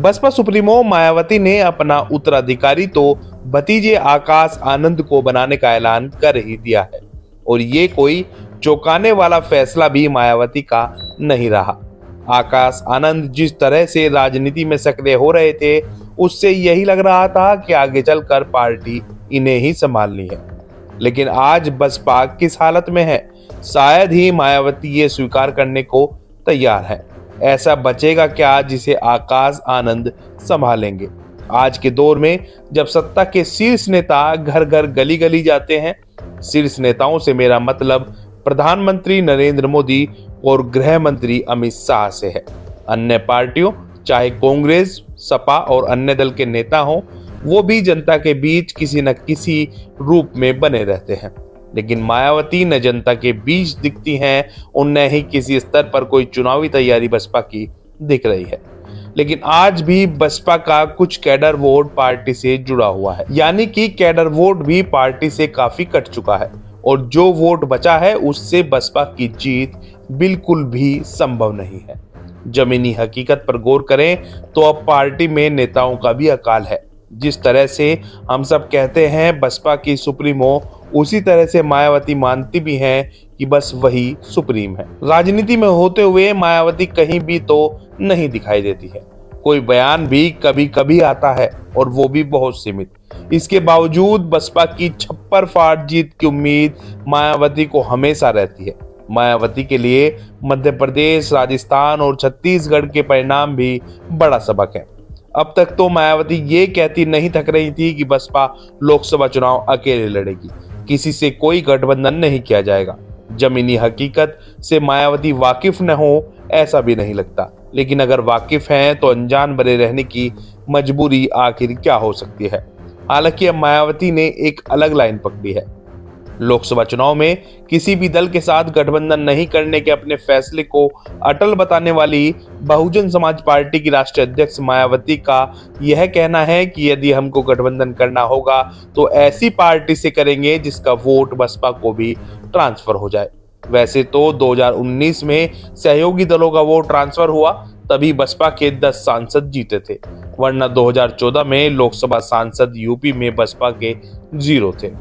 Baspa supremo Mayawati ने अपना उत्तराधिकारी तो भतीजे आकाश आनंद को बनाने का ऐलान कर ही दिया है और ये कोई चौंकाने वाला फैसला भी मायावती का नहीं रहा। आकाश आनंद जिस तरह से राजनीति में सक्रिय हो रहे थे उससे यही लग रहा था कि आगे चलकर पार्टी इन्हें ही संभालनी है। लेकिन आज बसपा किस हालत में है, शायद ही मायावती ये स्वीकार करने को तैयार है। ऐसा बचेगा क्या जिसे आकाश आनंद संभालेंगे? आज के दौर में जब सत्ता के शीर्ष नेता घर घर गली गली जाते हैं, शीर्ष नेताओं से मेरा मतलब प्रधानमंत्री नरेंद्र मोदी और गृह मंत्री अमित शाह से है। अन्य पार्टियों चाहे कांग्रेस, सपा और अन्य दल के नेता हों, वो भी जनता के बीच किसी न किसी रूप में बने रहते हैं। लेकिन मायावती न जनता के बीच दिखती हैं और न ही किसी स्तर पर कोई चुनावी तैयारी बसपा की दिख रही है। लेकिन आज भी बसपा का कुछ कैडर वोट पार्टी से जुड़ा हुआ है, यानी कि कैडर वोट भी पार्टी से काफी कट चुका है और जो वोट बचा है उससे बसपा की जीत बिल्कुल भी संभव नहीं है। जमीनी हकीकत पर गौर करें तो अब पार्टी में नेताओं का भी अकाल है। जिस तरह से हम सब कहते हैं बसपा की सुप्रीमो, उसी तरह से मायावती मानती भी हैं कि बस वही सुप्रीम है। राजनीति में होते हुए मायावती कहीं भी तो नहीं दिखाई देती है। कोई बयान भी कभी कभी आता है और वो भी बहुत सीमित। इसके बावजूद बसपा की छप्पर फाड़ जीत की उम्मीद मायावती को हमेशा रहती है। मायावती के लिए मध्य प्रदेश, राजस्थान और छत्तीसगढ़ के परिणाम भी बड़ा सबक है। अब तक तो मायावती ये कहती नहीं थक रही थी कि बसपा लोकसभा चुनाव अकेले लड़ेगी, किसी से कोई गठबंधन नहीं किया जाएगा। जमीनी हकीकत से मायावती वाकिफ न हो ऐसा भी नहीं लगता, लेकिन अगर वाकिफ हैं तो अनजान बने रहने की मजबूरी आखिर क्या हो सकती है। हालांकि अब मायावती ने एक अलग लाइन पकड़ी है। लोकसभा चुनाव में किसी भी दल के साथ गठबंधन नहीं करने के अपने फैसले को अटल बताने वाली बहुजन समाज पार्टी की राष्ट्रीय अध्यक्ष मायावती का यह कहना है कि यदि हमको गठबंधन करना होगा तो ऐसी पार्टी से करेंगे जिसका वोट बसपा को भी ट्रांसफर हो जाए। वैसे तो 2019 में सहयोगी दलों का वोट ट्रांसफर हुआ, तभी बसपा के 10 सांसद जीते थे, वरना 2014 में लोकसभा सांसद यूपी में बसपा के 0 थे।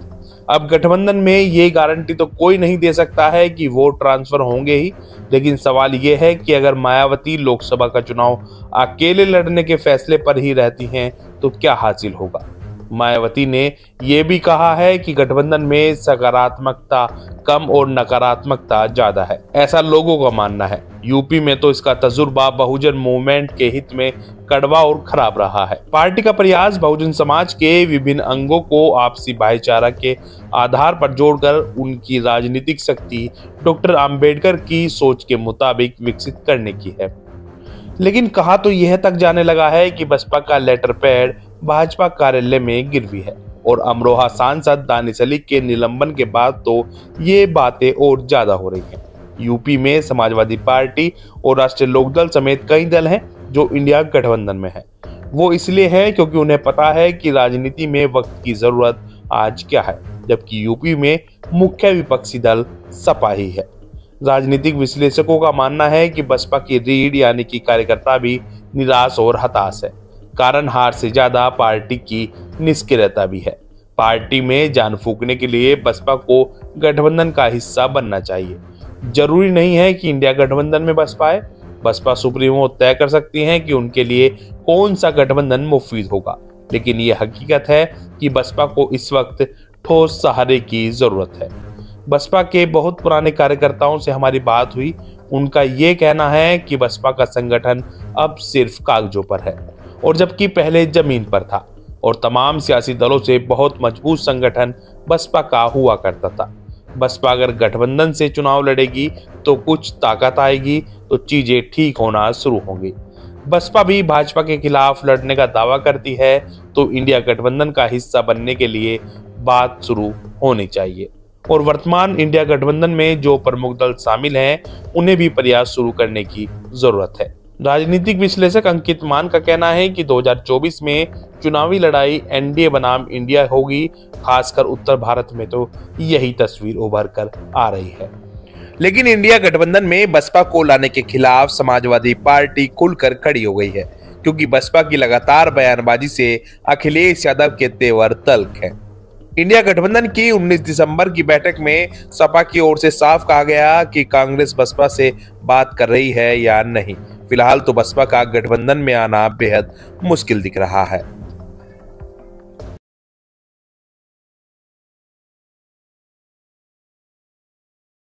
अब गठबंधन में ये गारंटी तो कोई नहीं दे सकता है कि वोट ट्रांसफर होंगे ही, लेकिन सवाल ये है कि अगर मायावती लोकसभा का चुनाव अकेले लड़ने के फैसले पर ही रहती हैं तो क्या हासिल होगा। मायावती ने यह भी कहा है कि गठबंधन में सकारात्मकता कम और नकारात्मकता ज्यादा है, ऐसा लोगों का मानना है। यूपी में तो इसका तजुर्बा बहुजन मूवमेंट के हित में कड़वा और खराब रहा है। पार्टी का प्रयास बहुजन समाज के विभिन्न अंगों को आपसी भाईचारा के आधार पर जोड़कर उनकी राजनीतिक शक्ति डॉक्टर अंबेडकर की सोच के मुताबिक विकसित करने की है। लेकिन कहा तो यह तक जाने लगा है कि बसपा का लेटर पैड भाजपा कार्यालय में गिरवी है और अमरोहा सांसद दानिश अली के निलंबन के बाद तो ये बातें और ज्यादा हो रही हैं। यूपी में समाजवादी पार्टी और राष्ट्रीय लोकदल समेत कई दल हैं जो इंडिया गठबंधन में है। वो इसलिए है क्योंकि उन्हें पता है कि राजनीति में वक्त की जरूरत आज क्या है, जबकि यूपी में मुख्य विपक्षी दल सपा ही है। राजनीतिक विश्लेषकों का मानना है कि बसपा की रीढ़ यानी कि कार्यकर्ता भी निराश और हताश है। कारण हार से ज्यादा पार्टी की निष्क्रियता भी है। पार्टी में जान फूंकने के लिए बसपा को गठबंधन का हिस्सा बनना चाहिए। जरूरी नहीं है कि इंडिया गठबंधन में बसपा आए। बसपा सुप्रीमो तय कर सकती हैं कि उनके लिए कौन सा गठबंधन मुफीद होगा, लेकिन ये हकीकत है कि बसपा को इस वक्त ठोस सहारे की जरूरत है। बसपा के बहुत पुराने कार्यकर्ताओं से हमारी बात हुई। उनका ये कहना है कि बसपा का संगठन अब सिर्फ कागजों पर है और जबकि पहले जमीन पर था और तमाम सियासी दलों से बहुत मजबूत संगठन बसपा का हुआ करता था। बसपा अगर गठबंधन से चुनाव लड़ेगी तो कुछ ताकत आएगी तो चीजें ठीक होना शुरू होंगी। बसपा भी भाजपा के खिलाफ लड़ने का दावा करती है तो इंडिया गठबंधन का हिस्सा बनने के लिए बात शुरू होनी चाहिए और वर्तमान इंडिया गठबंधन में जो प्रमुख दल शामिल हैं उन्हें भी प्रयास शुरू करने की जरूरत है। राजनीतिक विश्लेषक अंकित मान का कहना है कि 2024 में चुनावी लड़ाई एनडीए बनाम इंडिया होगी। खासकर उत्तर भारत में तो यही तस्वीर उभर कर आ रही है। लेकिन इंडिया गठबंधन में बसपा को लाने के खिलाफ समाजवादी पार्टी खुलकर खड़ी हो गई है, क्योंकि बसपा की लगातार बयानबाजी से अखिलेश यादव के तेवर तल्ख हैं। इंडिया गठबंधन की 19 दिसंबर की बैठक में सपा की ओर से साफ कहा गया कि कांग्रेस बसपा से बात कर रही है या नहीं। फिलहाल तो बसपा का गठबंधन में आना बेहद मुश्किल दिख रहा है।